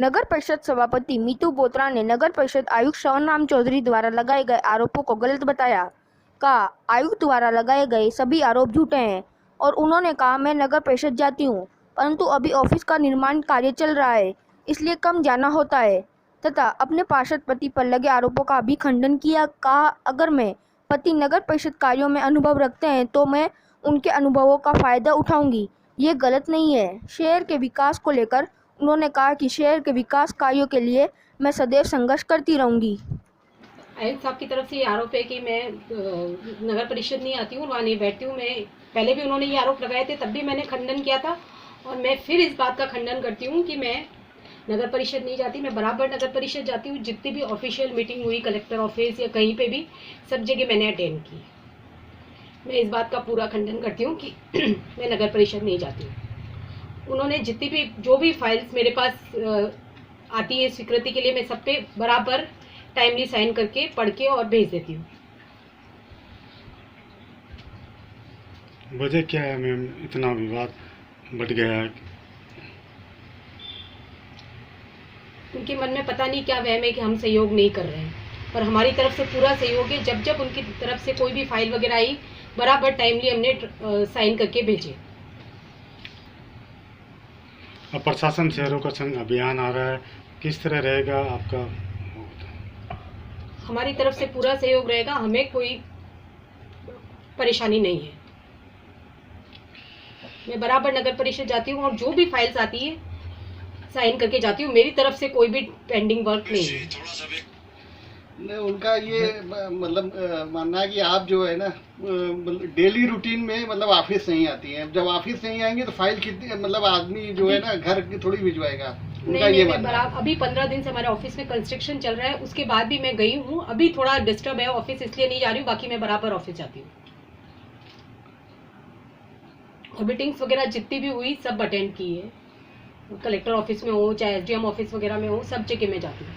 नगर परिषद सभापति मीतू बोत्रा ने नगर परिषद आयुक्त श्रवण राम चौधरी द्वारा लगाए गए आरोपों को गलत बताया। कहा, आयुक्त द्वारा लगाए गए सभी आरोप झूठे हैं और उन्होंने कहा, मैं नगर परिषद जाती हूं, परंतु अभी ऑफिस का निर्माण कार्य चल रहा है, इसलिए कम जाना होता है। तथा अपने पार्षद पति पर लगे आरोपों का भी खंडन किया। कहा, अगर मैं पति नगर परिषद कार्यों में अनुभव रखते हैं तो मैं उनके अनुभवों का फायदा उठाऊंगी, ये गलत नहीं है। शहर के विकास को लेकर उन्होंने कहा कि शहर के विकास कार्यों के लिए मैं सदैव संघर्ष करती रहूंगी। आयुक्त साहब की तरफ से ये आरोप है कि मैं नगर परिषद नहीं आती हूँ, वहाँ नहीं बैठती हूँ। मैं पहले भी उन्होंने ये आरोप लगाए थे, तब भी मैंने खंडन किया था और मैं फिर इस बात का खंडन करती हूँ कि मैं नगर परिषद नहीं जाती। मैं बराबर नगर परिषद जाती हूँ। जितनी भी ऑफिशियल मीटिंग हुई कलेक्टर ऑफिस या कहीं पे भी, सब जगह मैंने अटेंड की। मैं इस बात का पूरा खंडन करती हूँ कि मैं नगर परिषद नहीं जाती हूँ। उन्होंने जितनी भी जो भी फाइल्स मेरे पास आती है स्वीकृति के लिए, मैं सब पे बराबर टाइमली साइन करके पढ़ के और भेज देती हूँ। वजह क्या है मैम, इतना विवाद बढ़ गया है? उनके मन में पता नहीं क्या वहम है कि हम सहयोग नहीं कर रहे हैं, पर हमारी तरफ से पूरा सहयोग है। जब जब उनकी तरफ से कोई भी फाइल वगैरह आई, बराबर टाइमली हमने साइन करके भेजे। अब प्रशासन शहरों का संग अभियान आ रहा है, किस तरह रहेगा आपका? हमारी तरफ से पूरा सहयोग रहेगा, हमें कोई परेशानी नहीं है। मैं बराबर नगर परिषद जाती हूँ और जो भी फाइल्स आती है साइन करके जाती हूँ। मेरी तरफ से कोई भी पेंडिंग वर्क नहीं है। उनका ये मतलब मानना है कि आप जो है ना डेली रूटीन में मतलब ऑफिस नहीं आती हैं। जब ऑफिस नहीं आएंगे तो फाइल कितनी मतलब आदमी जो है ना घर की थोड़ी भिजवाएगा। उनका ये मानना है। अभी 15 दिन से हमारे ऑफिस में कंस्ट्रक्शन चल रहा है, उसके बाद भी मैं गई हूँ। अभी थोड़ा डिस्टर्ब है ऑफिस, इसलिए नहीं जा रही हूँ, बाकी मैं बराबर ऑफिस जाती हूँ। और मीटिंग्स वगैरह जितनी भी हुई सब अटेंड की है, कलेक्टर ऑफिस में हो चाहे SDM ऑफिस वगैरह में हो, सब जगह में जाती हूँ।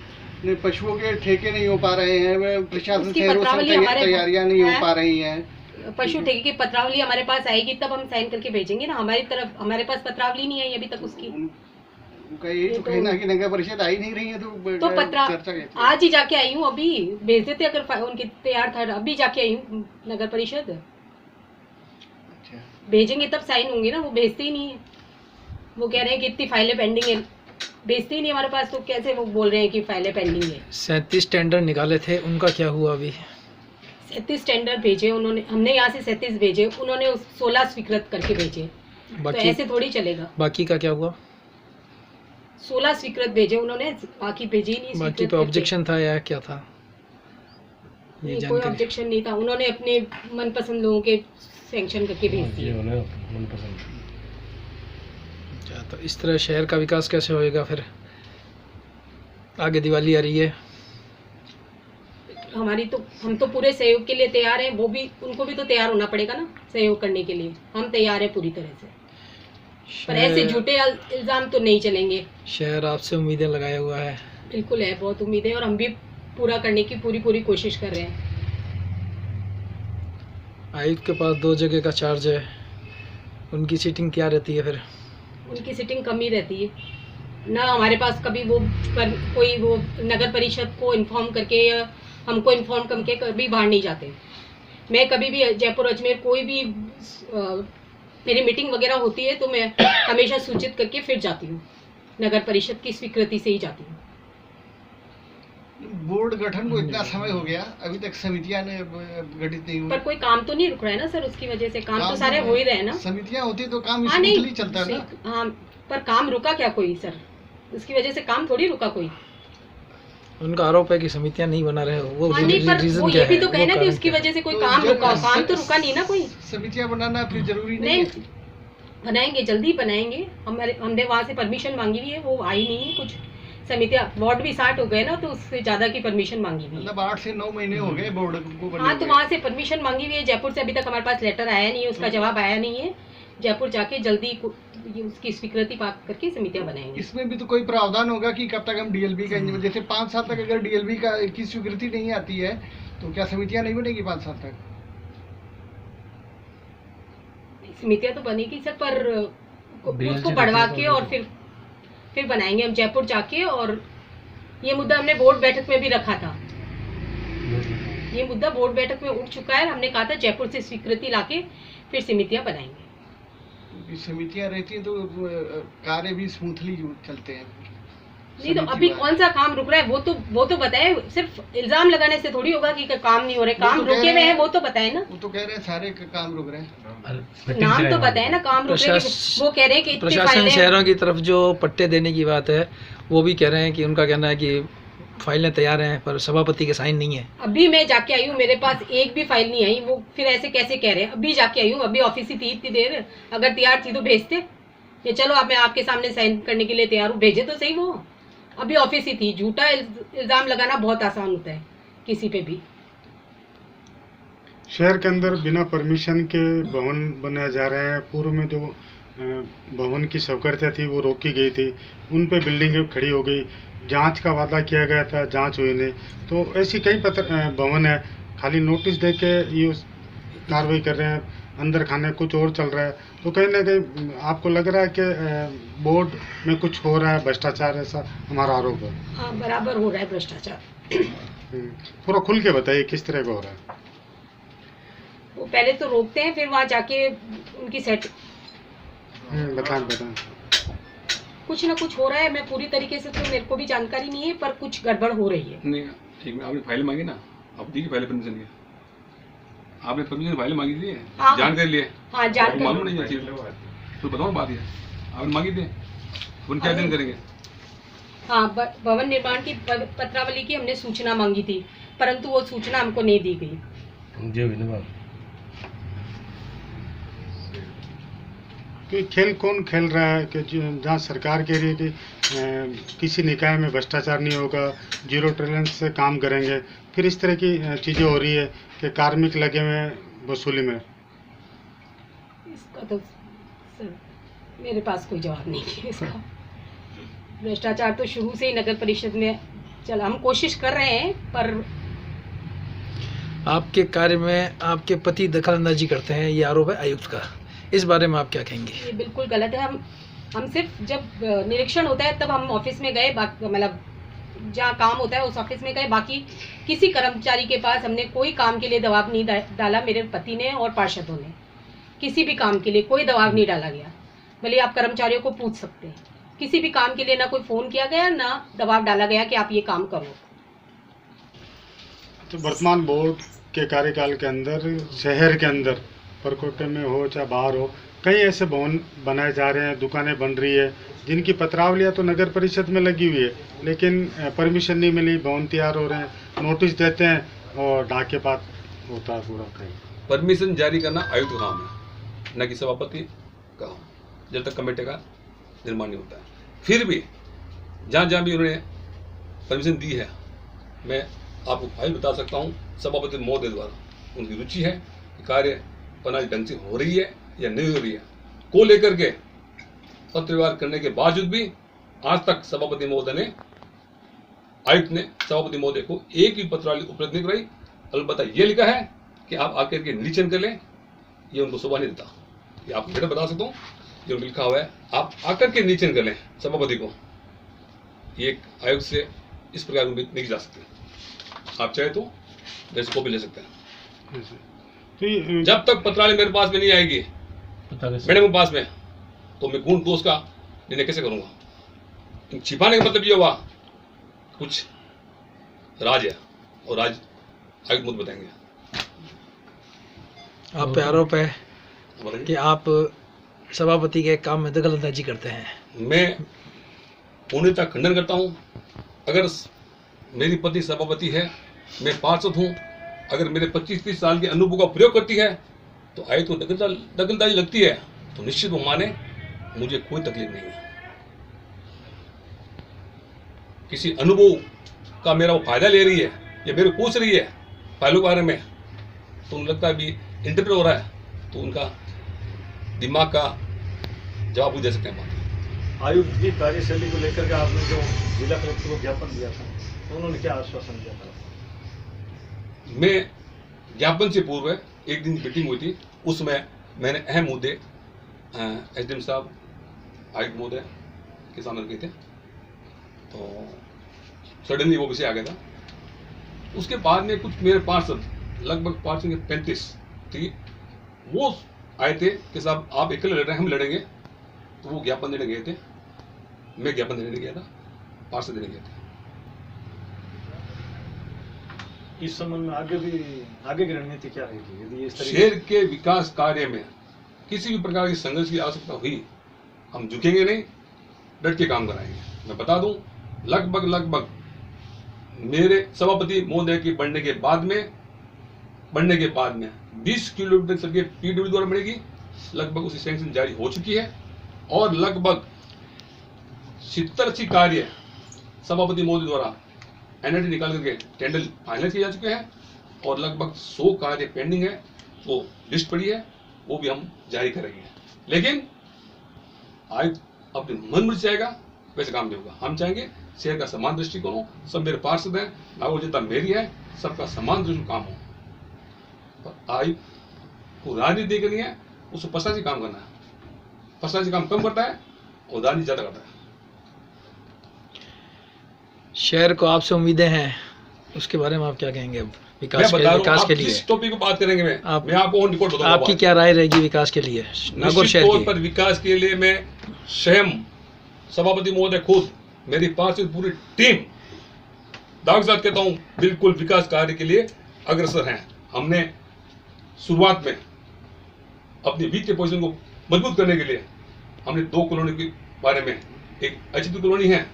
पशुओं के ठेके नहीं हो पा रहे हैं, प्रशासन से तैयारियां नहीं हो पा रही हैं। पशु ठेके की पत्रावली हमारे पास आएगी तब हम साइन करके भेजेंगे ना। हमारे पास पत्रावली नहीं आई अभी तक उसकी। उनका ये तो कहना कि नगर परिषद आई नहीं रही है, तो पत्र आज ही जाके आई हूँ। अभी भेज देते अगर उनकी तैयार था, अभी जाके आई हूँ नगर परिषद। अच्छा। भेजेंगे तब साइन होंगे ना, वो भेजते ही नहीं है। वो कह रहे हैं कि इतनी फाइलें पेंडिंग है, भेजते ही नहीं हमारे पास, तो कैसे वो बोल रहे हैं कि फाइलें पेंडिंग है। 37 टेंडर निकाले थे, उनका क्या हुआ? अभी 37 टेंडर भेजे उन्होंने, हमने यहाँ से 37 भेजे, उन्होंने 16 स्वीकृत करके भेजे। तो ऐसे थोड़ी चलेगा। बाकी का क्या हुआ? 16 स्वीकृत भेजे उन्होंने, बाकी भेजे ही नहीं। बाकी पे ऑब्जेक्शन था या क्या था? ये कोई ऑब्जेक्शन नहीं था, उन्होंने अपने मनपसंद लोगों के सैंक्शन करके भेज दिए। तो इस तरह शहर का विकास कैसे होएगा फिर? आगे दिवाली आ रही है, हम तो पूरे सहयोग के लिए तैयार हैं। वो भी, उनको भी तो तैयार होना पड़ेगा ना सहयोग करने के लिए। हम तैयार हैं पूरी तरह से, पर ऐसे झूठे इल्जाम तो नहीं चलेंगे। शहर आपसे उम्मीदें लगाया हुआ है। बिल्कुल है, बहुत उम्मीद है और हम भी पूरा करने की पूरी कोशिश कर रहे हैं। आयुक्त के पास 2 जगह का चार्ज है, उनकी सीटिंग क्या रहती है फिर? उनकी सीटिंग कम ही रहती है ना। हमारे पास कभी कोई वो नगर परिषद को इन्फॉर्म करके या हमको इन्फॉर्म करके कभी बाहर नहीं जाते। मैं कभी भी जयपुर अजमेर कोई भी मेरी मीटिंग वगैरह होती है तो मैं हमेशा सूचित करके फिर जाती हूँ। नगर परिषद की स्वीकृति से ही जाती हूँ। बोर्ड गठन को इतना समय हो गया, अभी तक समितियां ने गठित नहीं हुई। पर कोई काम तो नहीं रुक रहा है ना सर, उसकी वजह से काम तो सारे हो ही रहे हैं ना। समितियां होती तो काम स्मूथली चलता है ना। हाँ, पर काम रुका क्या कोई सर? उसकी वजह से काम थोड़ी रुका कोई। उनका आरोप है कि समितियां नहीं बना रहे हो, वो रीजन क्या है? ये भी तो कहना कि उसकी वजह से कोई काम रुका। काम तो रुका नहीं ना कोई। समितियां बनाना फिर जरूरी नहीं है। बनाएंगे, जल्दी बनाएंगे। हमने वहाँ से परमिशन मांगी हुई है, वो आई नहीं है। कुछ समितियां, बोर्ड भी 60 हो गए ना, तो उससे ज्यादा की परमिशन मांगी हुई है। मतलब 8 से 9 महीने हो गए बोर्ड को बनने। हाँ, तो वहाँ से परमिशन मांगी हुई है। जयपुर से अभी तक हमारे पास लेटर आया नहीं है, उसका जवाब आया नहीं है। जयपुर जाके जल्दी उसकी स्वीकृति पा करके समितियां बनाएंगे। इसमें भी तो कोई प्रावधान होगा कि कब तक हम DLB का, जैसे 5 साल तक अगर DLB की स्वीकृति नहीं आती है तो क्या समितियां नहीं बनेगी 5 साल तक? समितियां तो बनेगी सर, पर उसको बढ़वा के और फिर बनाएंगे हम जयपुर जाके। और ये मुद्दा हमने बोर्ड बैठक में भी रखा था, ये मुद्दा बोर्ड बैठक में उठ चुका है। हमने कहा था जयपुर से स्वीकृति लाके फिर समितियां बनाएंगे। समितियां रहती हैं तो कार्य भी स्मूथली चलते हैं। नहीं तो अभी कौन सा काम रुक रहा है वो तो बताए। सिर्फ इल्जाम लगाने से थोड़ी होगा कि काम नहीं हो रहे, काम रुके हुए हैं वो तो बताए ना। वो तो कह रहे हैं सारे काम रुक रहे हैं, नाम तो बताए ना काम रुक रहे हैं। वो कह रहे हैं कि इतने प्रशासन फाइलें शहरों की तरफ जो पट्टे देने की बात है वो भी कह रहे हैं कि उनका कहना है कि फाइलें तैयार हैं पर सभापति के साइन नहीं है। अभी मैं जाके आई हूँ, मेरे पास एक भी फाइल नहीं आई। वो फिर ऐसे कैसे कह रहे हैं? अभी जाके आई हूँ, अभी ऑफिस ही थी इतनी देर। अगर तैयार थी तो भेजते ये, चलो आप मैं आपके सामने साइन करने के लिए तैयार हूँ, भेजे तो सही। वो अभी ऑफिस ही थी। झूठा इल्जाम लगाना बहुत आसान होता है किसी पे भी। शहर के अंदर बिना परमिशन के भवन बनाए जा रहे हैं। पूर्व में जो भवन की स्वीकृति थी वो रोकी गई थी, उन पे बिल्डिंग खड़ी हो गई। जांच का वादा किया गया था, जांच हुई नहीं। तो ऐसी कई भवन है, खाली नोटिस दे के ये कार्रवाई कर रहे हैं, अंदर खाने कुछ और चल रहा है। तो कहीं ना कहीं आपको लग रहा है कि बोर्ड में कुछ हो रहा है भ्रष्टाचार, ऐसा हमारा आरोप है। हाँ, बराबर हो रहा है भ्रष्टाचार। पूरा खुल के बताइए किस तरह का हो रहा है। वो पहले तो रोकते हैं, फिर वहाँ जाके उनकी सेट बताएं। कुछ ना कुछ हो रहा है। मैं पूरी तरीके से तो मेरे को भी जानकारी नहीं है, पर कुछ गड़बड़ हो रही है। नहीं ठीक है, आपने फाइल मांगी ना, आप दी पहले परमिशन की, आपने परमिशन फाइल मांगी थी, हाँ, जानकारी लिए। हाँ, जानकारी मालूम नहीं है तो बताओ बात ये, आपने मांगी थी, अपन क्या दिन करेंगे? हाँ, भवन निर्माण की पत्रावली की हमने सूचना मांगी थी, परंतु वो सूचना हमको नहीं दी गई। कि खेल कौन खेल रहा है कि जहाँ सरकार कह रही है कि किसी निकाय में भ्रष्टाचार नहीं होगा, जीरो टॉलरेंस से काम करेंगे, फिर इस तरह की चीज़ें हो रही है कि कार्मिक लगे हुए हैं वसूली में। इसका तो सर मेरे पास कोई जवाब नहीं है इसका। भ्रष्टाचार तो शुरू से ही नगर परिषद में चला, हम कोशिश कर रहे हैं, पर आपके कार्य में आपके पति दखल अंदाजी करते हैं, ये आरोप है आयुक्त का। इस बारे में आप क्या कहेंगे? ये बिल्कुल गलत है। हम सिर्फ जब निरीक्षण होता है तब हम ऑफिस में गए, मतलब जहाँ काम होता है उस ऑफिस में गए। बाकी किसी कर्मचारी के पास हमने कोई काम के लिए दबाव नहीं डाला। मेरे पति ने और पार्षदों ने किसी भी काम के लिए कोई दबाव नहीं डाला गया। भले आप कर्मचारियों को पूछ सकते हैं, किसी भी काम के लिए ना कोई फ़ोन किया गया, ना दबाव डाला गया कि आप ये काम करो। तो वर्तमान बोर्ड के कार्यकाल के अंदर शहर के अंदर परकोटे में हो चाहे बाहर हो, कई ऐसे भवन बनाए जा रहे हैं, दुकानें बन रही है जिनकी पत्रावलियाँ तो नगर परिषद में लगी हुई है, लेकिन परमिशन नहीं मिली, भवन तैयार हो रहे हैं, नोटिस देते हैं और डाके पात होता है पूरा कहीं। परमिशन जारी करना आयुक्त का काम है, न कि सभापति का, जब तक कमेटी का निर्माण नहीं होता है। फिर भी जहाँ भी उन्होंने परमिशन दी है, मैं आपको फाइल बता सकता हूँ, सभापति महोदय द्वारा उनकी रुचि है कि कार्य प्रणाली ढंग से हो रही है या नहीं हो रही है को लेकर के पत्र व्यवहार करने के बावजूद भी आज तक सभापति महोदय ने, आयुक्त ने सभापति महोदय को एक भी पत्रावली उपलब्ध नहीं कराई। अलबत्ता ये लिखा है कि आप आकर के निरीक्षण कर लें, ये उनको शोभा नहीं देता। ये आपको बेटा बता सकता हूँ, जो लिखा हुआ है आप आकर के निरीक्षण कर लें सभापति को। ये एक आयुक्त से इस प्रकार उम्मीद नहीं की जा सकती। आप चाहे तो जैसे कॉपी ले सकते हैं। तो जब तक पत्रावली मेरे पास में नहीं आएगी मैडम के पास में, तो मैं गुण दोष का निर्णय कैसे करूंगा? छिपाने का मतलब ये हुआ कुछ राज है, और राज आयुक्त मुझे बताएंगे। आप पे आरोप है कि आप सभापति के काम में दखल अंदाजी करते हैं। मैं पूर्णतः खंडन करता हूं। अगर मेरी पत्नी सभापति है, मैं पार्षद हूं, अगर मेरे 25-30 साल के अनुभव का प्रयोग करती है तो आयुक्त को दखलदारी लगती है, तो निश्चित वो माने, मुझे कोई तकलीफ नहीं है। किसी अनुभव का मेरा वो फायदा ले रही है या मेरे को पूछ रही है फाइलों के बारे में, तो उनको लगता है भी इंटरप्रेट हो रहा है, तो उनका दिमाग का जवाब वो दे सकते हैं। आयुक्त की कार्यशैली को लेकर के आपने जो जिला कलेक्टर को ज्ञापन दिया था, तो उन्होंने क्या आश्वासन दिया था? मैं ज्ञापन से पूर्व एक दिन मीटिंग हुई थी, उसमें मैंने अहम मुद्दे एसडीएम साहब, आयुक्त महोदय के सामने रखे थे, तो सडनली वो विषय आ गया था। उसके बाद में कुछ मेरे पार्षद लगभग 535 ठीक, वो आए थे कि साहब आप अकेले लड़ रहे हैं, हम लड़ेंगे। तो वो ज्ञापन देने गए थे, मैं ज्ञापन देने गया था, पार्षद देने गए थे। इस संबंध में आगे की रणनीति क्या रहेगी यदि इस तरीके शहर के विकास कार्य में किसी भी प्रकार की संघर्ष की आवश्यकता हुई, हम झुकेंगे नहीं, डट के काम कराएंगे। मैं बता दूं, लगभग मेरे सभापति महोदय के बढ़ने के बाद में 20 किलोमीटर सड़कें पीडब्ल्यू द्वारा बनेगी, लगभग उसकी सैंक्शन जारी हो चुकी है, और लगभग 70-80 कार्य सभापति महोदय द्वारा एनआईटी निकाल करके टेंडर फाइनल किए जा चुके हैं, और लगभग 100 कार्य पेंडिंग है, वो लिस्ट पड़ी है, वो भी हम जारी करेंगे। लेकिन आज अपने मन मुझ जाएगा वैसे काम नहीं होगा। हम चाहेंगे शहर का समान दृष्टिकोण हो, सब मेरे पार्षद हैं, नागौर जनता मेरी है, सबका समान दृष्टि काम हो। आयुक्त को राजनीति करनी है, उसको पसंद काम करना है। पसंद काम कम करता है और राजनीति ज्यादा करता है। शहर को आपसे उम्मीदें हैं, उसके बारे में आप क्या कहेंगे? अब मैं बता रहा हूं, विकास आप के लिए जिस टॉपिक पर बात करेंगे मैं आपको ऑन रिकॉर्ड बताऊंगा। आपकी क्या राय रहेगी विकास के लिए नागौर शहर तौर की? पर विकास के लिए मैं स्वयं सभापति महोदय खुद, मेरी पार्षद पूरी टीम दाग साथ कहता हूं, बिल्कुल विकास कार्य के लिए अग्रसर हैं। हमने शुरुआत में अपनी वित्तीय पोजीशन को मजबूत करने के लिए हमने 2 कॉलोनी के बारे में, एक अचित कॉलोनी है,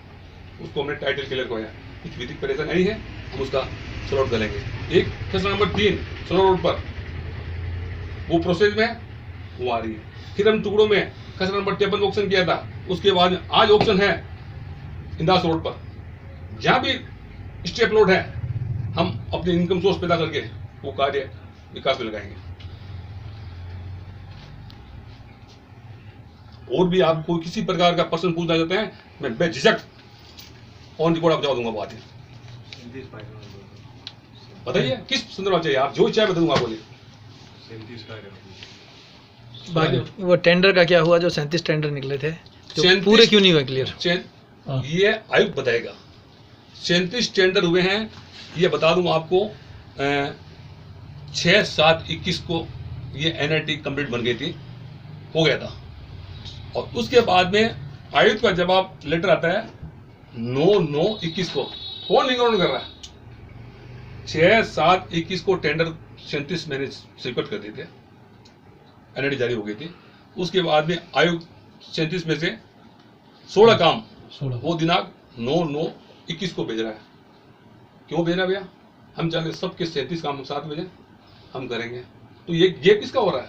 उसको हमने टाइटल क्लियर किया, कुछ विधिक परेशानी नहीं है, हम उसका स्लॉट करेंगे। एक खसरा नंबर 3 सोलर रोड पर, वो प्रोसेस में वो आ रही है। फिर हम टुकड़ों में खसरा नंबर 53 ऑप्शन किया था, उसके बाद आज ऑप्शन है इंदास रोड पर। जहां भी स्टेप लोड है, हम अपनी इनकम सोर्स पैदा करके वो कार्य विकास में लगाएंगे। और भी आपको किसी प्रकार का प्रश्न पूछना चाहते हैं, मैं बेझिझक ऑन रिकॉर्ड आप जवाब दूंगा। बात है, बताइए किस संदर्भ चाहिए, आप जो चाहे बताऊंगा, बोलिए। बाकी वो टेंडर का क्या हुआ, जो 37 टेंडर निकले थे, जो 37 पूरे क्यों नहीं हुए क्लियर? ये आयुक्त बताएगा। 37 टेंडर हुए हैं, ये बता दूं आपको। 6/7/21 को ये एनआईटी कंप्लीट बन गई थी, हो गया था, और उसके बाद में आयुक्त का जवाब लेटर आता है 9/9/21 को। कौन निगरानी कर रहा है? 6/7/21 को टेंडर 37 महीने स्वीकृत कर दिए थे, एनआईटी जारी हो गई थी। उसके बाद में आयुक्त 37 में से 16 काम वो दिनांक 9/9/21 को भेज रहा है। क्यों भेज रहा है भैया? हम चाहते सबके 37 काम साथ भेजें, हम करेंगे। तो ये किसका हो रहा है?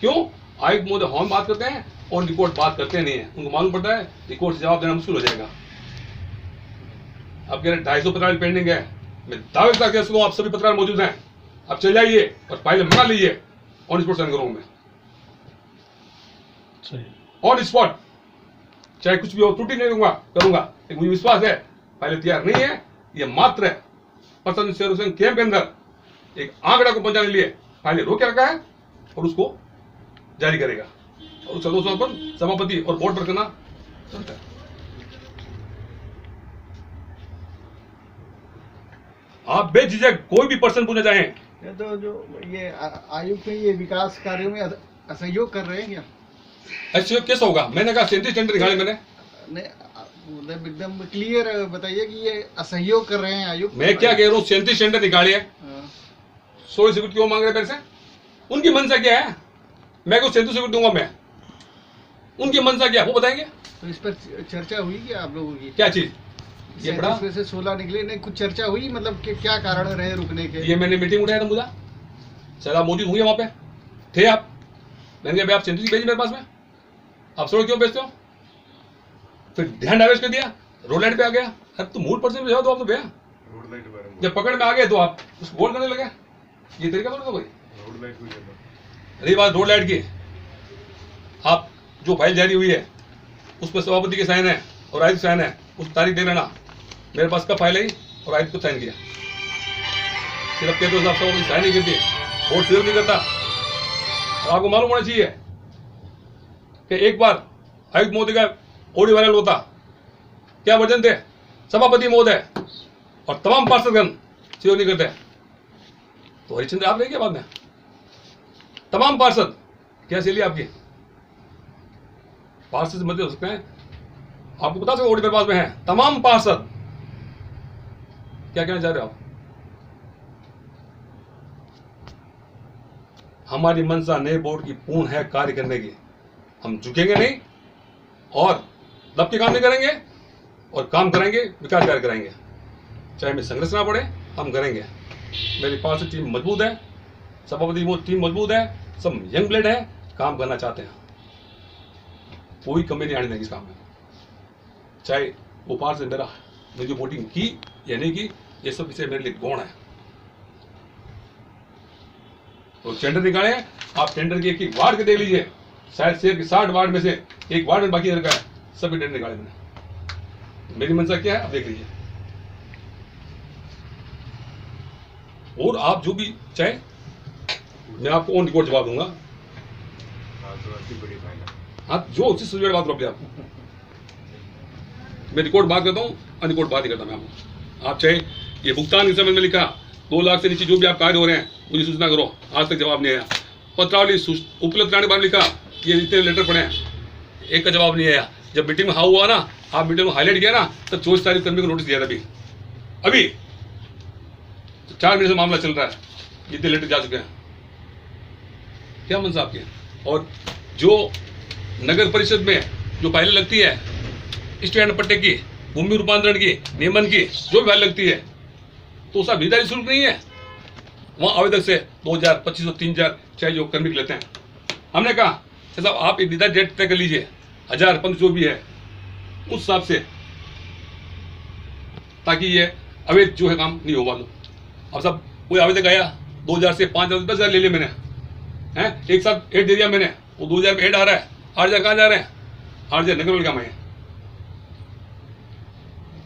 क्यों? आयुक्त महोदय हम बात करते हैं और रिपोर्ट बात करते नहीं है, उनको मालूम पड़ता है रिपोर्ट से जवाब देना मुश्किल हो जाएगा। अब कह रहे 250 पत्राचार पेंडिंग है, मैं दावे के साथ कह सकूं आप सभी पत्राचार मौजूद हैं, अब चल जाइए और फाइलें मंगा लीजिए, ऑन स्पॉट साइन करूंगा मैं, ऑन स्पॉट, चाहे कुछ भी हो, त्रुटि नहीं करूंगा। लेकिन मुझे विश्वास है फाइलें तैयार नहीं है, ये मात्र पर्सन कैंप के अंदर एक आंकड़ा को पहुंचाने के लिए फाइलें रोक के रखा है और उसको जारी करेगा, और उसका दोस्तों पर सभापति और बोर्ड पर करना चलता है। आप बेझिझक कोई भी पर्सन पूछना चाहें। ये तो जो ये आयुक्त है, ये विकास कार्यों में असहयोग कर रहे हैं क्या? ऐसे कैसा होगा? मैंने कहा 37 टेंडर निकाले मैंने। नहीं, मतलब एकदम क्लियर बताइए कि ये असहयोग कर रहे हैं आयुक्त। मैं क्या कह रहा हूँ, 37 टेंडर निकाले हैं, 100 सिक्योरिटी क्यों मांग रहे हैं मेरे से? उनकी मंशा क्या है? मैं को 37 सिक्योरिटी दूंगा मैं, उनकी मंशा क्या है वो बताएंगे। तो इस पर चर्चा हुई क्या आप लोगों की? क्या चीज? ये बड़ा इसमें से 16 निकले, नहीं कुछ चर्चा हुई, मतलब कि क्या कारण रहे रुकने के? ये मैंने मीटिंग उठाया था मुद्दा, शायद आप मौजूद होंगे वहां पे, थे आप। मैंने कहा आप 37 भेजिए मेरे पास में, आप 16 क्यों भेजते हो? फिर ध्यान डाइवर्ट कर दिया, रोड लाइट पे आ गया। अरे तो मूल पर्सन पे जाओ तो आप तो भैया, रोड लाइट बारे में जब पकड़ में आ गए तो आप उसको गोल करने लगे। ये तरीका थोड़ा था कोई। रोड लाइट भी लेना। रही बात रोड लाइट की, आप जो फाइल जारी हुई है उस पर सभापति के साइन है और आयुक्त साइन है, उस तारीख दे लेना। मेरे पास कब फाइल आई और आयुक्त को साइन किया? सिर्फ कहते हो साहब सभापति साइन नहीं करती, बोर्ड सिर्फ नहीं करता। और आपको मालूम होना चाहिए कि एक बार आयुक्त महोदय का ऑडियो वायरल होता। क्या वर्जन थे? सभापति महोदय और तमाम पार्षदगण सहयोग नहीं करते तो हरिश्चंद्र आप रहेंगे बाद में? तमाम पार्षद क्या शैली आपकी? पार्षद मध्य हो सकते हैं, आपको बता सकते ऑडियो मेरे पास में है, तमाम पार्षद। क्या कहना चाह रहे हो आप? हमारी मंशा नए बोर्ड की पूर्ण है कार्य करने की। हम झुकेंगे नहीं और दब के काम नहीं करेंगे और काम कराएंगे, विकास कार्य कराएंगे, चाहे हमें संघर्ष करना पड़े, हम करेंगे। मेरी पार्षद टीम मजबूत है, सभापति टीम मजबूत है, सब यंग ब्लड है, काम करना चाहते हैं, कोई कमी नहीं आने देंगे इस काम में। चाहे वो पार्षद मेरी जो वोटिंग की या नहीं की, ये सब विषय मेरे लिए गौण है। तो टेंडर निकाले, आप टेंडर की एक वार्ड के देख लीजिए, शायद शहर के 60 वार्ड में से एक वार्ड में बाकी रखा है, सभी टेंडर निकाले मैंने। मेरी मंशा क्या है आप देख लीजिए। और आप जो भी चाहे मैं आपको ऑन रिकॉर्ड जवाब दूंगा। हाँ, जो उचित सुझाव बात रखिए आप, मैं रिकॉर्ड बात करता हूँ, अनरिकॉर्ड बात नहीं करता मैं आपको। आप चाहे ये भुगतान के समय में लिखा 2 लाख से नीचे जो भी आप कार्य हो रहे हैं मुझे सूचना करो, आज तक जवाब नहीं आया। पत्रावली उपलब्ध कराने के बारे में लिखा ये इतने लेटर पड़े हैं, एक का जवाब नहीं आया। जब मीटिंग में हाँ हुआ ना, आप मीटिंग में हाईलाइट किया ना, तब 24 तारीख कर्मी को नोटिस दिया था। अभी 4 महीने से मामला चल रहा है, इतने लेटर जा चुके हैं। क्या मंशा आपकी है? और जो नगर परिषद में जो फाइलें लगती है स्टैंड पट्टे की, भूमि रूपांतरण की, नियमन की, जो भी फाइल लगती है तो उसका खरीदारी शुल्क नहीं है। वहाँ आवेदक से 2000, 2500, 3000 चाहे जो कर्मी लेते हैं। हमने कहा साहब आप एक निर्धारित डेट तय कर लीजिए, 1000, 1500 जो भी है उस हिसाब से, ताकि ये अवैध जो है काम नहीं हो मालूम। अब सब कोई आवेदक आया 2000 से 5000, 10,000 ले लिया मैंने, हैं एक साथ ऐड दे दिया मैंने, वो 2000 में ऐड आ रहा है, 8000 कहाँ जा रहे हैं? 8000 नगर वाले काम आए।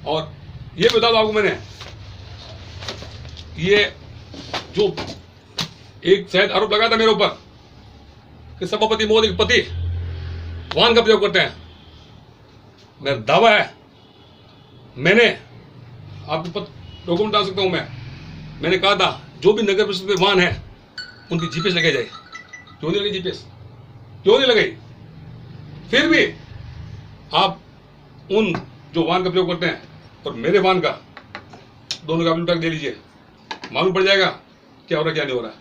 और ये बता दो आपको मैंने, ये जो एक शायद आरोप लगा था मेरे ऊपर कि सभापति महोदय के पति वाहन का प्रयोग करते हैं, मेरा दावा है, मैंने आपको डॉक्यूमेंट डाल सकता हूं मैंने कहा था जो भी नगर परिषद में वाहन है उनकी जीपीएस लगाई जाए। क्यों नहीं लगी जीपीएस? क्यों नहीं लगाई? फिर भी आप उन जो वाहन का प्रयोग करते हैं और मेरे वाहन का, दोनों का अपने दे लीजिए, मालूम पड़ जाएगा क्या हो रहा है क्या नहीं हो रहा है।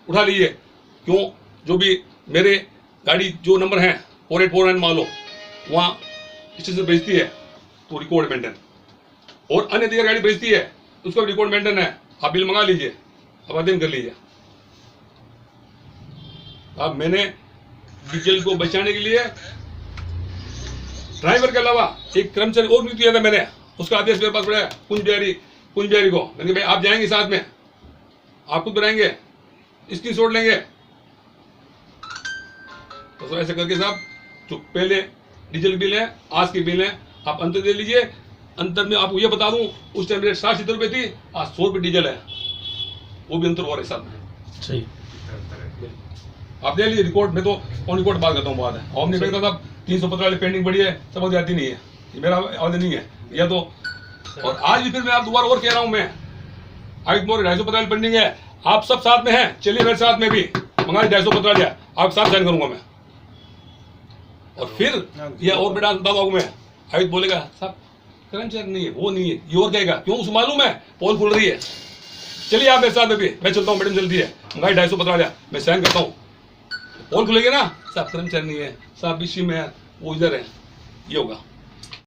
उठा लीजिए, क्यों जो भी मेरे गाड़ी जो नंबर है 4849 मान लो, वहाँ स्टेशन भेजती है तो रिकॉर्ड मेंटेन, और अन्य जगह गाड़ी भेजती है तो उसका रिकॉर्ड मेंटेन है। आप बिल मंगा लीजिए, अब अध्ययन कर लीजिए। अब मैंने डीजल को बचाने के लिए ड्राइवर के अलावा एक कर्मचारी और नियुक्त किया था मैंने, उसका आदेश मेरे पास पड़ा है, कुंज बिहारी को। मैंने भाई आप जाएंगे साथ में, आप खुद बनाएंगे, स्क्रीन शॉट लेंगे। तो ऐसे करके साहब जो पहले डीजल बिल है, आज की बिल है, आप अंतर दे लीजिए। अंतर में आपको ये बता दूं, उस टाइम रेट 60-70 रुपए थी, आज 100 रुपए डीजल है, वो भी अंतर हो रहा है साथ में। सही, आप दे लीजिए रिकॉर्ड में, तो ऑन रिकॉर्ड बात करता हूँ बात है। और नहीं साहब 315 वाली पेंडिंग पड़ी है, सब आती नहीं है, ये मेरा आवेदन नहीं है या तो। और आज भी फिर मैं आप दोबारा और कह रहा हूँ, मैं आयुक्त मोर 250 वाली पेंडिंग है, आप सब साथ में हैं, चलिए मेरे साथ में भी मंगा 250 लिया, आप साथ साइन करूंगा मैं। और फिर यह और बेटा बताऊंगा मैं, आयुक्त बोलेगा साहब कर्मचारी नहीं है, वो नहीं है, ये और कहेगा क्यों, उसे मालूम है पोल खुल रही है, चलिए आप मेरे साथ में भी, मैं चलता हूँ मैडम जल्दी है, मंगाई 250 लिया, मैं साइन करता हूँ। पोल खुलेगी ना, साहब कर्मचारी नहीं है, साहब बीसी में है, वो इधर है, ये होगा।